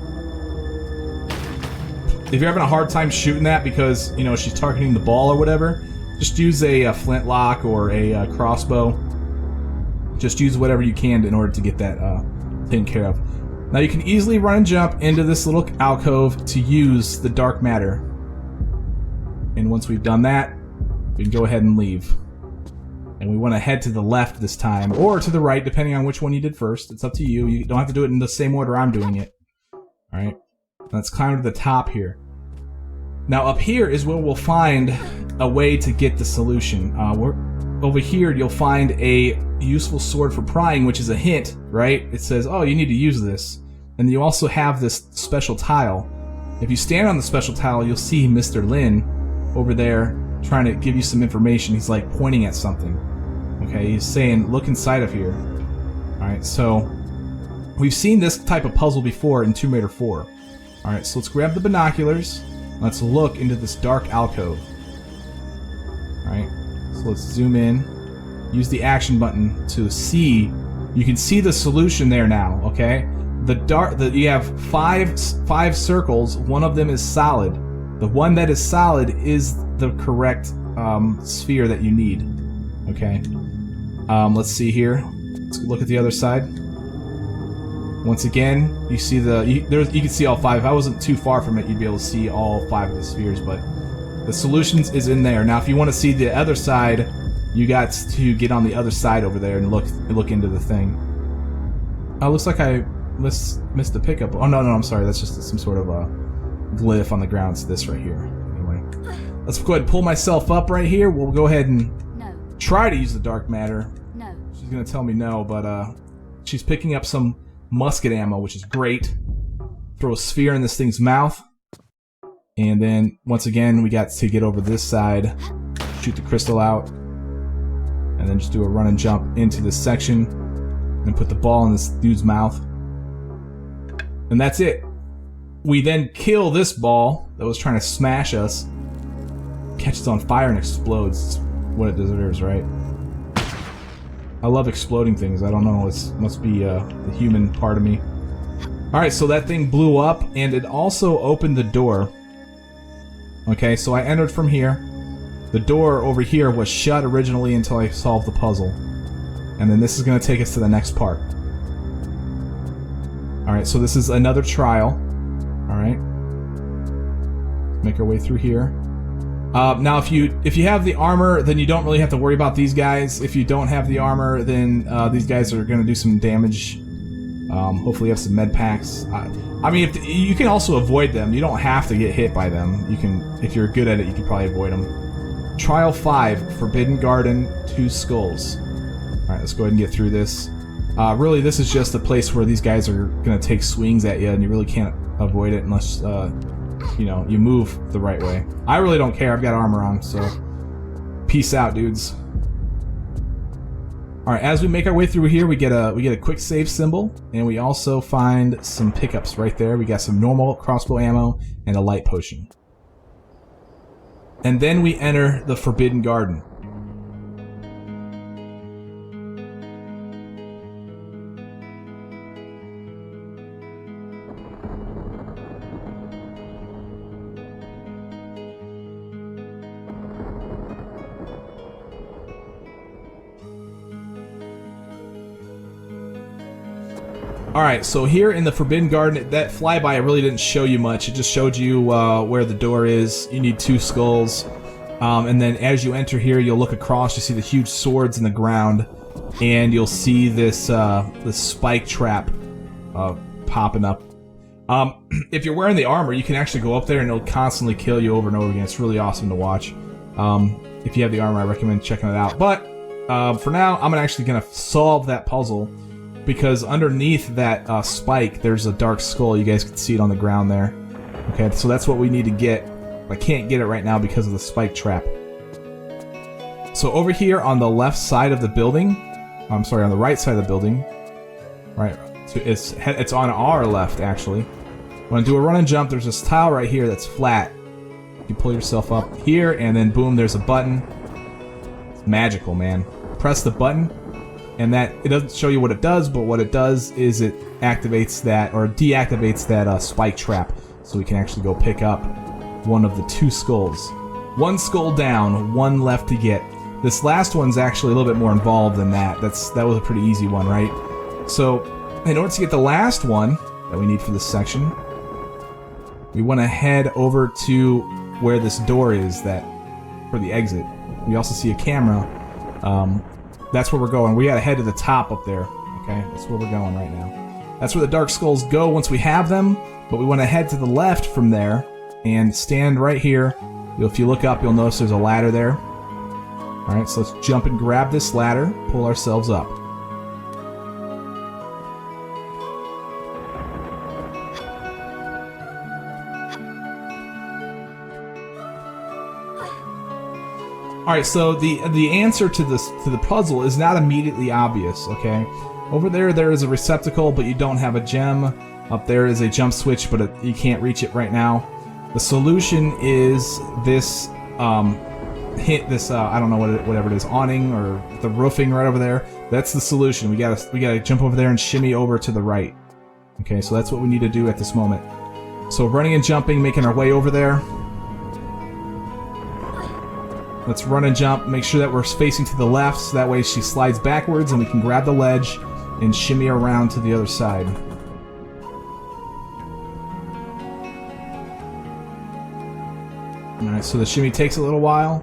If you're having a hard time shooting that because, you know, she's targeting the ball or whatever, just use a flintlock or a crossbow. Just use whatever you can in order to get that taken care of. Now you can easily run and jump into this little alcove to use the dark matter. And once we've done that, we can go ahead and leave. And we want to head to the left this time, or to the right, depending on which one you did first. It's up to you. You don't have to do it in the same order I'm doing it. Alright, let's climb to the top here. Now up here is where we'll find a way to get the solution. Over here you'll find a useful sword for prying, which is a hint, right? It says, oh, you need to use this. And you also have this special tile. If you stand on the special tile, you'll see Mr. Lin over there trying to give you some information. He's like pointing at something. Okay, he's saying, look inside of here. Alright, so we've seen this type of puzzle before in Tomb Raider 4. Alright, so let's grab the binoculars. Let's look into this dark alcove. Alright, so let's zoom in. Use the action button to see. You can see the solution there now, okay? You have five circles. One of them is solid. The one that is solid is the correct sphere that you need. Okay. Let's see here. Let's look at the other side. Once again, you see you can see all 5. If I wasn't too far from it, you'd be able to see all 5 of the spheres. But the solutions is in there. Now, if you want to see the other side, you got to get on the other side over there and look into the thing. Oh, looks like I missed the pickup. Oh no, I'm sorry. That's just some sort of a glyph on the ground. It's this right here. Anyway, let's go ahead and pull myself up right here. We'll go ahead and try to use the dark matter. No. She's gonna tell me no, but she's picking up some musket ammo, which is great. Throw a sphere in this thing's mouth, and then once again we got to get over this side, shoot the crystal out, and then just do a run and jump into this section and put the ball in this dude's mouth. And that's it. we then kill this ball that was trying to smash us. Catches on fire and explodes. It's what it deserves, right? I love exploding things. I don't know. It must be the human part of me. Alright, so that thing blew up, and it also opened the door. Okay, so I entered from here. The door over here was shut originally until I solved the puzzle. And then this is going to take us to the next part. Alright, so this is another trial. Alright. Make our way through here. Now, if you have the armor, then you don't really have to worry about these guys. If you don't have the armor, then these guys are going to do some damage. Hopefully you have some med packs. I mean, you can also avoid them. You don't have to get hit by them. You can, if you're good at it, you can probably avoid them. Trial 5, Forbidden Garden, 2 skulls. Alright, let's go ahead and get through this. Really, this is just a place where these guys are going to take swings at you, and you really can't avoid it unless, you know, you move the right way. I really don't care. I've got armor on, so peace out, dudes. All right, as we make our way through here, we get a quick save symbol, and we also find some pickups right there. We got some normal crossbow ammo and a light potion. And then we enter the Forbidden Garden. Alright, so here in the Forbidden Garden, that flyby really didn't show you much. It just showed you where the door is. You need 2 skulls. And then as you enter here, you'll look across, you see the huge swords in the ground, and you'll see this spike trap popping up. If you're wearing the armor, you can actually go up there and it'll constantly kill you over and over again. It's really awesome to watch. If you have the armor, I recommend checking it out. But for now, I'm actually going to solve that puzzle, because underneath that spike, there's a dark skull. You guys can see it on the ground there. Okay, so that's what we need to get. I can't get it right now because of the spike trap. So over here on the left side of the building, I'm sorry, on the right side of the building, right? So it's on our left, actually. When I do a run and jump, there's this tile right here that's flat. You pull yourself up here, and then boom, there's a button. It's magical, man. Press the button, and it doesn't show you what it does, but what it does is it activates that, or deactivates that spike trap, so we can actually go pick up one of the 2 skulls. 1 skull down, 1 left to get. This last one's actually a little bit more involved than that. That was a pretty easy one, right? So, in order to get the last one that we need for this section, we want to head over to where this door is for the exit. We also see a camera. That's where we're going. We gotta head to the top up there. Okay, that's where we're going right now. That's where the dark skulls go once we have them, but we want to head to the left from there and stand right here. If you look up, you'll notice there's a ladder there. Alright, so let's jump and grab this ladder, pull ourselves up. Alright, so the answer to the puzzle is not immediately obvious, okay? Over there is a receptacle, but you don't have a gem. Up there is a jump switch, but you can't reach it right now. The solution is this I don't know whatever it is, awning or the roofing right over there. That's the solution. We gotta jump over there and shimmy over to the right. Okay, so that's what we need to do at this moment. So running and jumping, making our way over there. Let's run and jump, make sure that we're facing to the left, so that way she slides backwards and we can grab the ledge and shimmy around to the other side. Alright, so the shimmy takes a little while.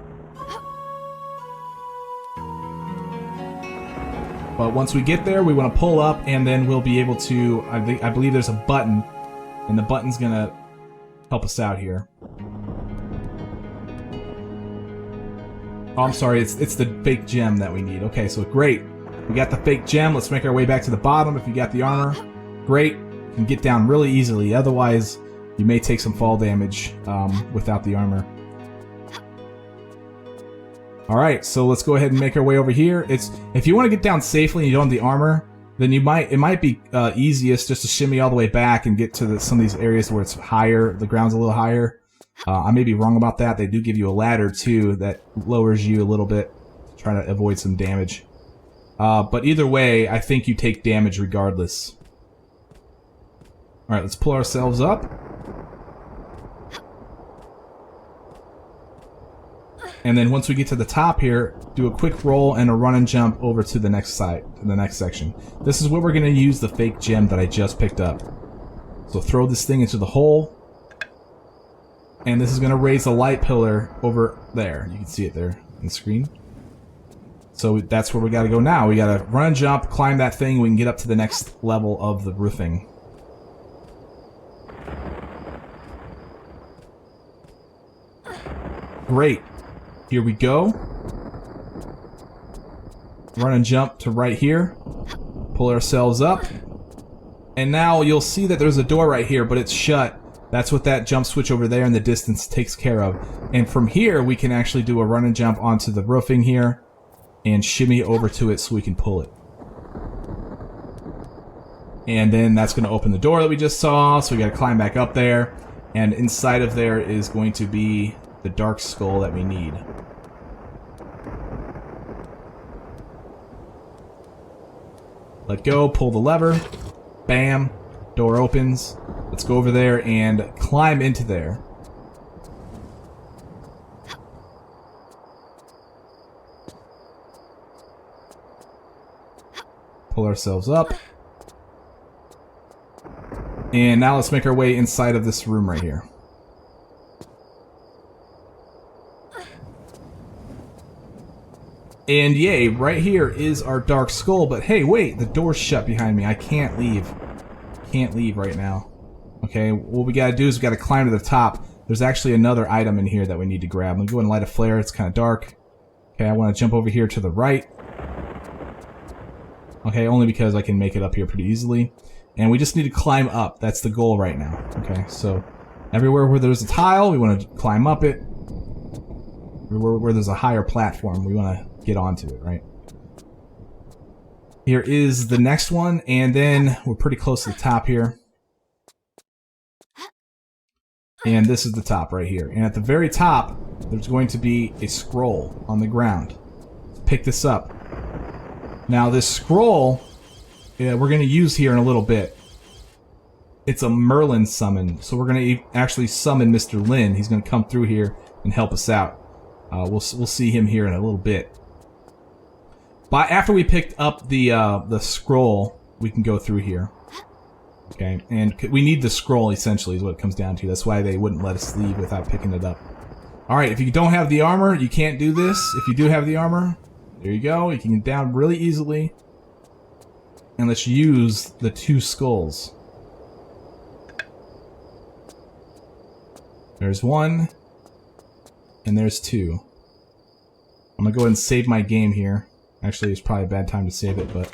But once we get there, we want to pull up, and then we'll be able to, I believe there's a button, and the button's gonna help us out here. Oh, I'm sorry, it's the fake gem that we need. Okay, so great. We got the fake gem. Let's make our way back to the bottom. If you got the armor, great. You can get down really easily. Otherwise, you may take some fall damage without the armor. Alright, so let's go ahead and make our way over here. If you want to get down safely and you don't have the armor, then it might be easiest just to shimmy all the way back and get to some of these areas where it's higher, the ground's a little higher. I may be wrong about that. They do give you a ladder too that lowers you a little bit, trying to avoid some damage. But either way, I think you take damage regardless. Alright, let's pull ourselves up. And then once we get to the top here, do a quick roll and a run and jump over to the next side, to the next section. This is where we're going to use the fake gem that I just picked up. So throw this thing into the hole. And this is going to raise a light pillar over there. You can see it there on the screen. So that's where we got to go now. We got to run and jump, climb that thing, we can get up to the next level of the roofing. Great. Here we go. Run and jump to right here. Pull ourselves up. And now you'll see that there's a door right here, but it's shut. That's what that jump switch over there in the distance takes care of. And from here, we can actually do a run and jump onto the roofing here and shimmy over to it so we can pull it. And then that's going to open the door that we just saw, so we got to climb back up there. And inside of there is going to be the dark skull that we need. Let go, pull the lever, bam, door opens. Let's go over there and climb into there. Pull ourselves up. And now let's make our way inside of this room right here. And yay, right here is our dark skull, but hey, wait, the door's shut behind me. I can't leave. Can't leave right now. Okay, what we gotta do is we gotta climb to the top. There's actually another item in here that we need to grab. I'm gonna go and light a flare, it's kinda dark. Okay, I wanna jump over here to the right. Okay, only because I can make it up here pretty easily. And we just need to climb up. That's the goal right now. Okay, so everywhere where there's a tile, we want to climb up it. Where there's a higher platform, we want to get onto it, right? Here is the next one, and then we're pretty close to the top here. And this is the top right here. And at the very top, there's going to be a scroll on the ground. Let's pick this up. Now this scroll, we're going to use here in a little bit. It's a Merlin summon, so we're going to actually summon Mr. Lin. He's going to come through here and help us out. We'll see him here in a little bit. But after we picked up the scroll, we can go through here. Okay, and we need the scroll essentially is what it comes down to. That's why they wouldn't let us leave without picking it up. All right, if you don't have the armor, you can't do this. If you do have the armor, there you go. You can get down really easily. And let's use the two skulls. There's one. And there's two. I'm gonna go ahead and save my game here. Actually, it's probably a bad time to save it, but...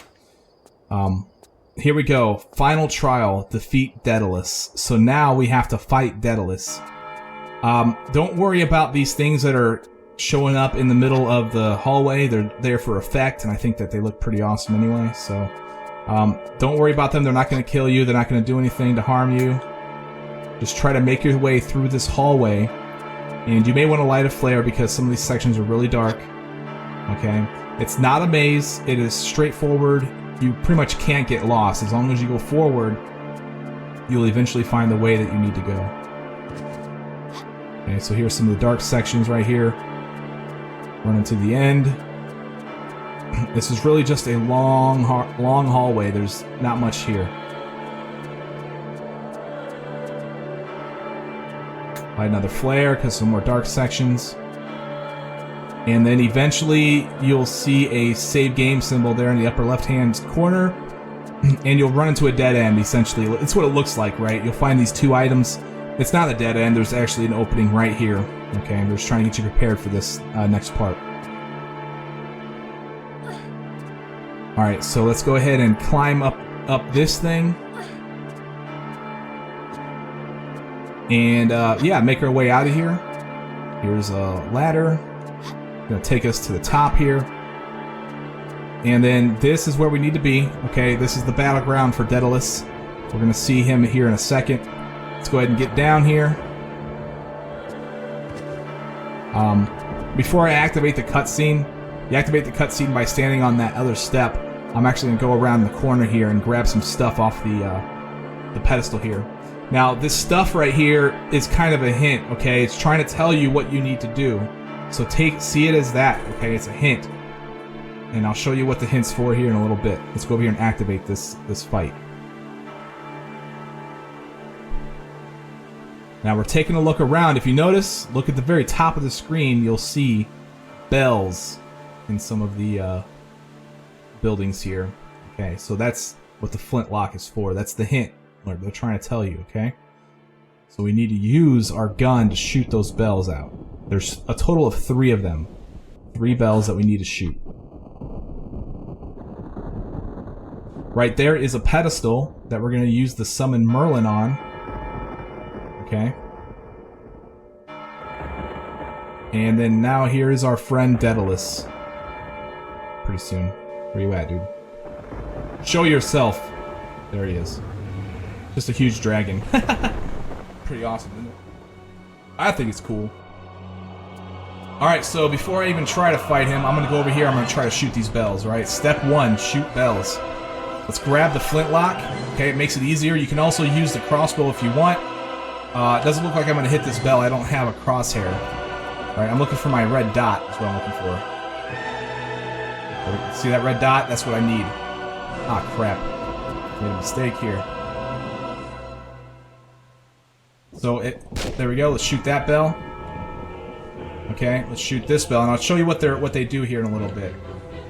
here we go. Final trial. Defeat Daedalus. So now we have to fight Daedalus. Don't worry about these things that are showing up in the middle of the hallway. They're there for effect, and I think that they look pretty awesome anyway, so... don't worry about them. They're not going to kill you. They're not going to do anything to harm you. Just try to make your way through this hallway. And you may want to light a flare because some of these sections are really dark. Okay? It's not a maze. It is straightforward. You pretty much can't get lost. As long as you go forward, you'll eventually find the way that you need to go. Okay, so here's some of the dark sections right here. Running to the end. This is really just a long hallway. There's not much here. Light another flare because some more dark sections. And then eventually you'll see a save game symbol there in the upper left-hand corner. And you'll run into a dead end, essentially. It's what it looks like, right? You'll find these two items. It's not a dead end. There's actually an opening right here. Okay, and we're just trying to get you prepared for this next part. Alright, so let's go ahead and climb up this thing. And, yeah, make our way out of here. Here's a ladder. Gonna take us to the top here. And then this is where we need to be. Okay, this is the battleground for Daedalus. We're going to see him here in a second. Let's go ahead and get down here. Before I activate the cutscene, you activate the cutscene by standing on that other step. I'm actually going to go around the corner here and grab some stuff off the pedestal here. Now, this stuff right here is kind of a hint, okay? It's trying to tell you what you need to do. So see it as that, okay? It's a hint. And I'll show you what the hint's for here in a little bit. Let's go over here and activate this fight. Now we're taking a look around. If you notice, look at the very top of the screen, you'll see bells in some of the buildings here. Okay, so that's what the flintlock is for. That's the hint they're trying to tell you, okay? So we need to use our gun to shoot those bells out. There's a total of 3 of them. 3 bells that we need to shoot. Right there is a pedestal that we're going to use to summon Merlin on. Okay. And then now here is our friend Dedalus. Pretty soon. Where you at, dude? Show yourself. There he is. Just a huge dragon. Pretty awesome, isn't it? I think it's cool. Alright, so before I even try to fight him, I'm going to go over here. I'm going to try to shoot these bells, right? Step 1, shoot bells. Let's grab the flintlock. Okay, it makes it easier. You can also use the crossbow if you want. It doesn't look like I'm going to hit this bell. I don't have a crosshair. Alright, I'm looking for my red dot. That's what I'm looking for. See that red dot? That's what I need. Ah, crap. Made a mistake here. So, there we go. Let's shoot that bell. Okay, let's shoot this bell. And I'll show you what they do here in a little bit.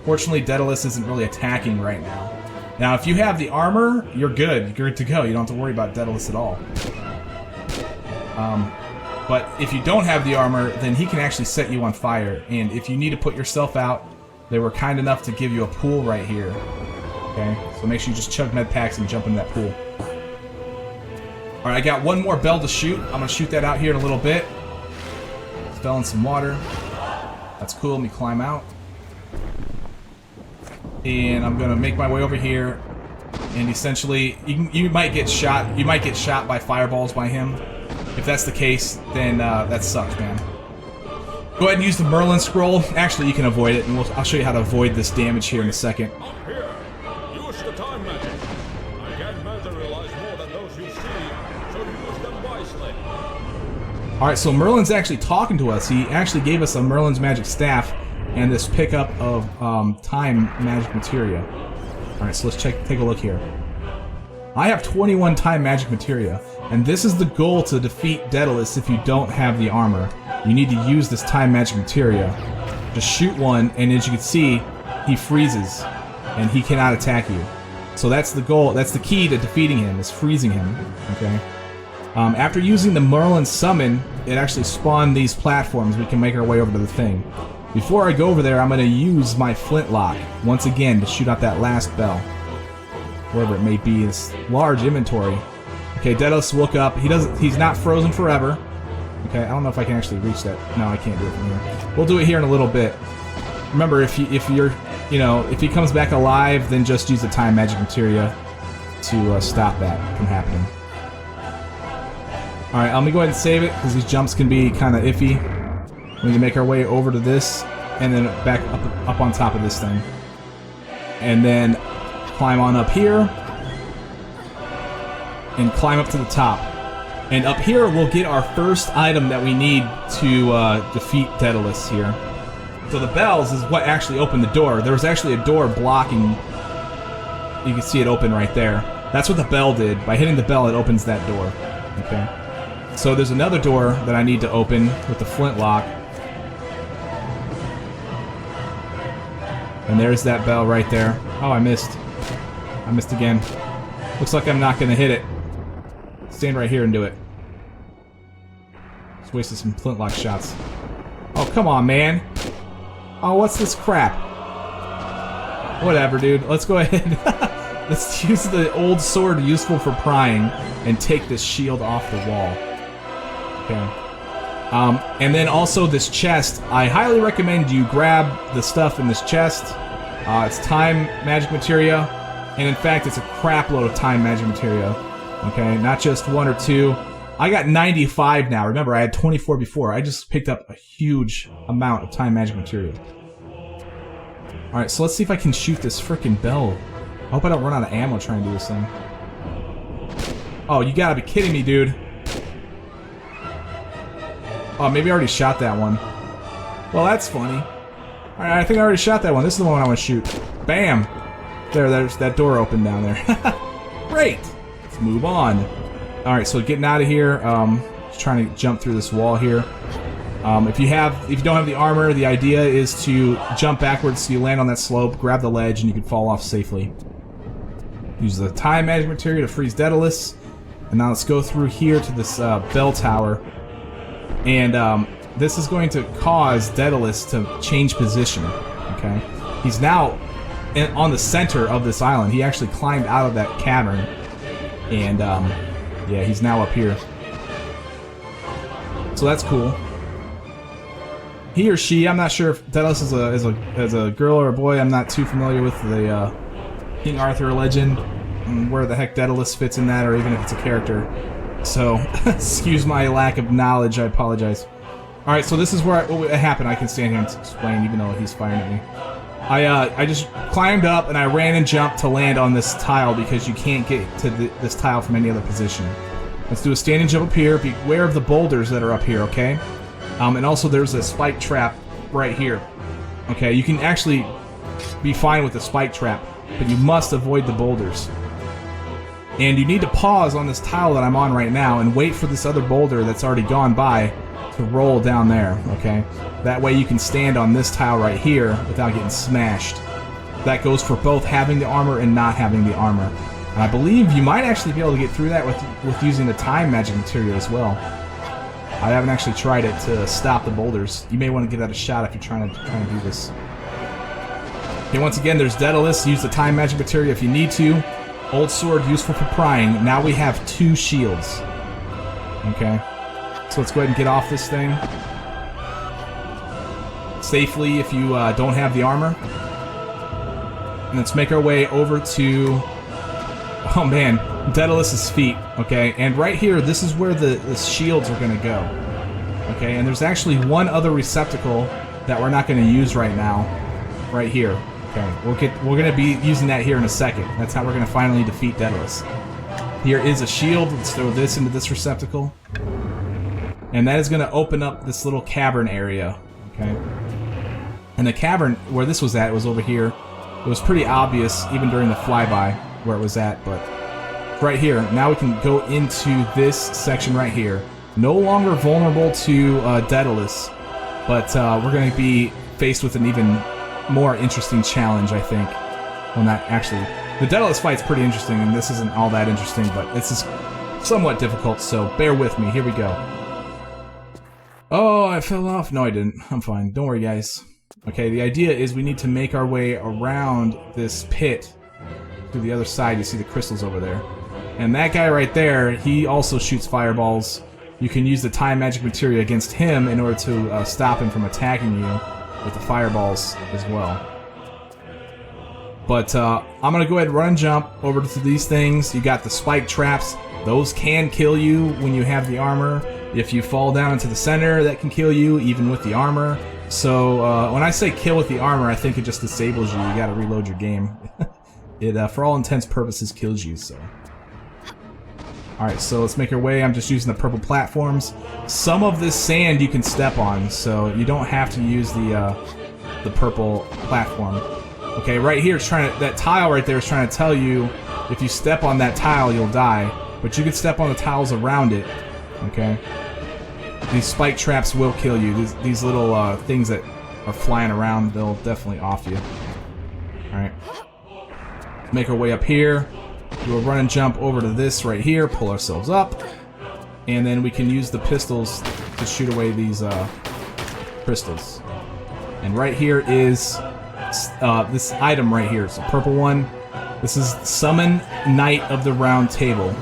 Fortunately, Daedalus isn't really attacking right now. Now, if you have the armor, you're good. You're good to go. You don't have to worry about Daedalus at all. But if you don't have the armor, then he can actually set you on fire. And if you need to put yourself out, they were kind enough to give you a pool right here. Okay, so make sure you just chug med packs and jump in that pool. Alright, I got one more bell to shoot. I'm going to shoot that out here in a little bit. Fell in some water. That's cool. Let me climb out. And I'm going to make my way over here. And essentially, you might get shot. You might get shot by fireballs by him. If that's the case, then that sucks, man. Go ahead and use the Merlin scroll. Actually, you can avoid it, and I'll show you how to avoid this damage here in a second. Up here, use the time magic. I can't materialize more than those you see, so use them wisely. Alright, so Merlin's actually talking to us. He actually gave us a Merlin's magic staff and this pickup of time magic materia. Alright, so let's take a look here. I have 21 time magic materia, and this is the goal to defeat Daedalus if you don't have the armor. You need to use this time magic materia. Just shoot one, and as you can see, he freezes, and he cannot attack you. So that's the goal, that's the key to defeating him, is freezing him, okay? After using the Merlin summon, it actually spawned these platforms. We can make our way over to the thing. Before I go over there, I'm going to use my flintlock, once again, to shoot out that last bell. Wherever it may be, this large inventory. Okay, Daedalus woke up. He's not frozen forever. Okay, I don't know if I can actually reach that. No, I can't do it from here. We'll do it here in a little bit. Remember, if he comes back alive, then just use the time magic materia to stop that from happening. Alright, let me go ahead and save it, because these jumps can be kind of iffy. We can make our way over to this, and then back up on top of this thing. And then climb on up here, and climb up to the top. And up here, we'll get our first item that we need to defeat Daedalus here. So the bells is what actually opened the door. There was actually a door blocking. You can see it open right there. That's what the bell did. By hitting the bell, it opens that door. Okay. So there's another door that I need to open with the flintlock. And there's that bell right there. Oh, I missed. I missed again. Looks like I'm not going to hit it. Stand right here and do it. Just wasted some flintlock shots. Oh, come on, man. Oh, what's this crap? Whatever, dude. Let's go ahead. Let's use the old sword useful for prying and take this shield off the wall. Okay. And then also this chest. I highly recommend you grab the stuff in this chest. It's time magic materia, and in fact, it's a crap load of time magic materia. Okay, not just 1 or 2. I got 95 now. Remember, I had 24 before. I just picked up a huge amount of time magic materia. Alright, so let's see if I can shoot this frickin' bell. I hope I don't run out of ammo trying to do this thing. Oh, you gotta be kidding me, dude. Oh, maybe I already shot that one. Well, that's funny. Alright, I think I already shot that one. This is the one I want to shoot. Bam! There's that door open down there. Great! Let's move on. Alright, so getting out of here, just trying to jump through this wall here. If you don't have the armor, the idea is to jump backwards so you land on that slope, grab the ledge, and you can fall off safely. Use the time magic materia to freeze Daedalus. And now let's go through here to this bell tower. And this is going to cause Daedalus to change position. Okay? He's now on the center of this island. He actually climbed out of that cavern. And yeah, he's now up here. So that's cool. He or she, I'm not sure if Daedalus is a girl or a boy. I'm not too familiar with the King Arthur legend and where the heck Daedalus fits in that, or even if it's a character. So, excuse my lack of knowledge. I apologize. All right, so this is where what happened. I can stand here and explain, even though he's firing at me. I just climbed up and I ran and jumped to land on this tile because you can't get to this tile from any other position. Let's do a standing jump up here. Be aware of the boulders that are up here, okay? And also there's a spike trap right here. Okay, you can actually be fine with the spike trap, but you must avoid the boulders. And you need to pause on this tile that I'm on right now and wait for this other boulder that's already gone by to roll down there, okay? That way you can stand on this tile right here without getting smashed. That goes for both having the armor and not having the armor. And I believe you might actually be able to get through that with using the time magic materia as well. I haven't actually tried it to stop the boulders. You may want to give that a shot if you're trying to do this. Okay, once again, there's Dedalus. Use the time magic materia if you need to. Old sword, useful for prying. Now we have 2 shields. Okay. So let's go ahead and get off this thing safely if you don't have the armor. And let's make our way over to, oh man, Daedalus' feet. Okay, and right here, this is where the shields are going to go. Okay, and there's actually one other receptacle that we're not going to use right now. Right here. Okay, we're going to be using that here in a second. That's how we're going to finally defeat Daedalus. Here is a shield. Let's throw this into this receptacle. And that is going to open up this little cavern area. Okay. And the cavern where this was at was over here. It was pretty obvious even during the flyby where it was at, but right here. Now we can go into this section right here. No longer vulnerable to Daedalus, but we're going to be faced with an even more interesting challenge, I think. Well, not actually. The Daedalus fight's pretty interesting, and this isn't all that interesting, but this is somewhat difficult, so bear with me. Here we go. Oh, I fell off. No, I didn't. I'm fine. Don't worry, guys. Okay, the idea is we need to make our way around this pit to the other side. You see the crystals over there. And that guy right there, he also shoots fireballs. You can use the time magic materia against him in order to stop him from attacking you with the fireballs as well. But I'm going to go ahead and run and jump over to these things. You got the spike traps. Those can kill you when you have the armor. If you fall down into the center, that can kill you even with the armor. So when I say kill with the armor, I think it just disables you. You got to reload your game. It, for all intents and purposes, kills you. So, all right. So let's make our way. I'm just using the purple platforms. Some of this sand you can step on, so you don't have to use the purple platform. Okay, right here, it's that tile right there is trying to tell you if you step on that tile, you'll die. But you can step on the tiles around it. Okay. These spike traps will kill you. These little things that are flying around, they'll definitely off you. Alright. Make our way up here. Do a run and jump over to this right here. Pull ourselves up. And then we can use the pistols to shoot away these crystals. And right here is this item right here. It's a purple one. This is Summon Knight of the Round Table.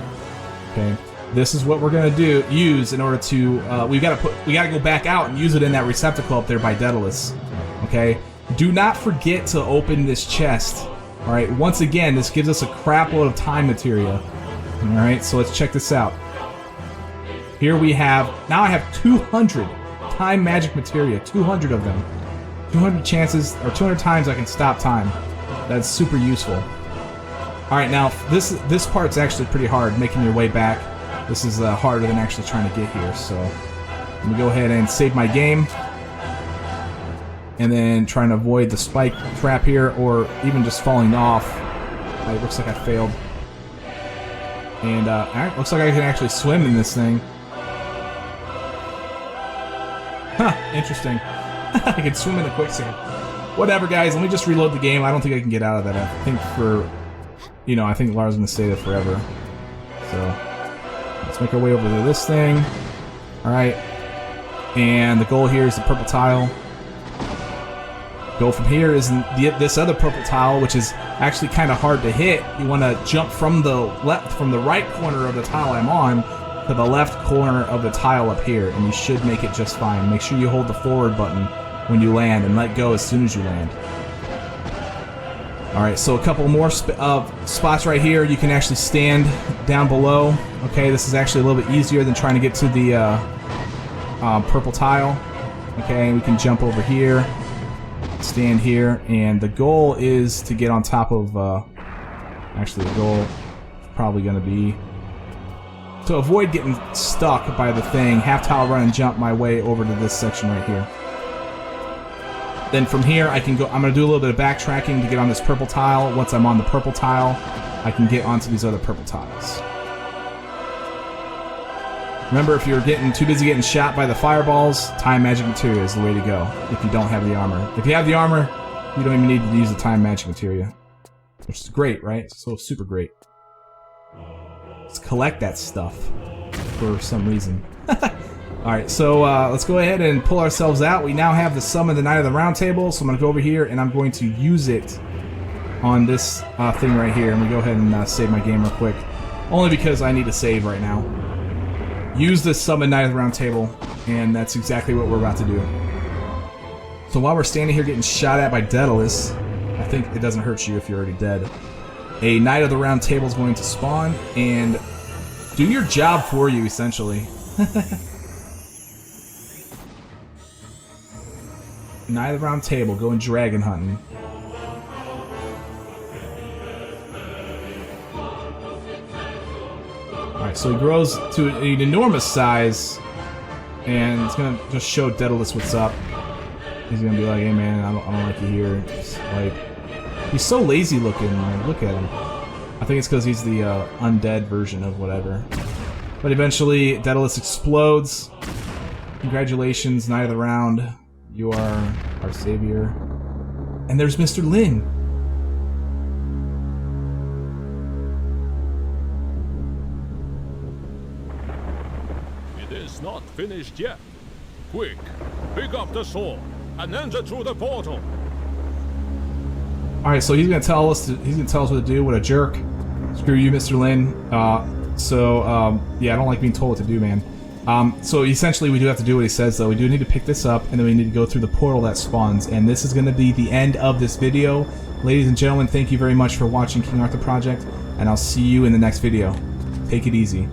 Okay. This is what we're gonna use in order to we gotta go back out and use it in that receptacle up there by Dedalus. Okay, Do not forget to open this chest. Alright, once again, this gives us a crap load of time materia. Alright, so let's check this out. Here we have, now I have 200 time magic materia, 200 of them. 200 chances, or 200 times I can stop time. That's super useful. Alright, now, this part's actually pretty hard, making your way back. This is harder than actually trying to get here, so let me go ahead and save my game. And then trying to avoid the spike trap here, or even just falling off. It looks like I failed. And alright, looks like I can actually swim in this thing. Huh, interesting. I can swim in the quicksand. Whatever, guys, let me just reload the game. I don't think I can get out of that. I think I think Lara's gonna stay there forever. So, let's make our way over to this thing. Alright. And the goal here is the purple tile. Goal from here is this other purple tile, which is actually kind of hard to hit. You want to jump from the right corner of the tile I'm on to the left corner of the tile up here, and you should make it just fine. Make sure you hold the forward button when you land and let go as soon as you land. Alright, so a couple more spots right here. You can actually stand down below. Okay, this is actually a little bit easier than trying to get to the purple tile. Okay, we can jump over here, stand here, and the goal is to get on top of, actually the goal is probably going to be to avoid getting stuck by the thing, half tile run and jump my way over to this section right here. Then from here I can go, I'm going to do a little bit of backtracking to get on this purple tile. Once I'm on the purple tile, I can get onto these other purple tiles. Remember, if you're getting too busy getting shot by the fireballs, time magic materia is the way to go if you don't have the armor. If you have the armor, you don't even need to use the time magic materia. Which is great, right? It's so super great. Let's collect that stuff for some reason. Alright, so let's go ahead and pull ourselves out. We now have the Summon the Knight of the Round Table, so I'm going to go over here and I'm going to use it on this thing right here. I'm going to go ahead and save my game real quick. Only because I need to save right now. Use the Summon Knight of the Round Table, and that's exactly what we're about to do. So while we're standing here getting shot at by Daedalus, I think it doesn't hurt you if you're already dead. A Knight of the Round Table is going to spawn and do your job for you, essentially. Knight of the Round Table, going dragon hunting. Alright, so he grows to an enormous size, and it's gonna just show Dedalus what's up. He's gonna be like, hey man, I don't like you here. It's like, he's so lazy looking, like, look at him. I think it's because he's the undead version of whatever. But eventually, Daedalus explodes. Congratulations, Knight of the Round. You are our savior. And there's Mr. Lin. It is not finished yet. Quick, pick up the sword and enter through the portal. Alright, so he's gonna tell us what to do. What a jerk. Screw you, Mr. Lin. Yeah, I don't like being told what to do, man. So essentially we do have to do what he says, though. We do need to pick this up, and then we need to go through the portal that spawns. And this is going to be the end of this video. Ladies and gentlemen, thank you very much for watching King Arthur Project, and I'll see you in the next video. Take it easy.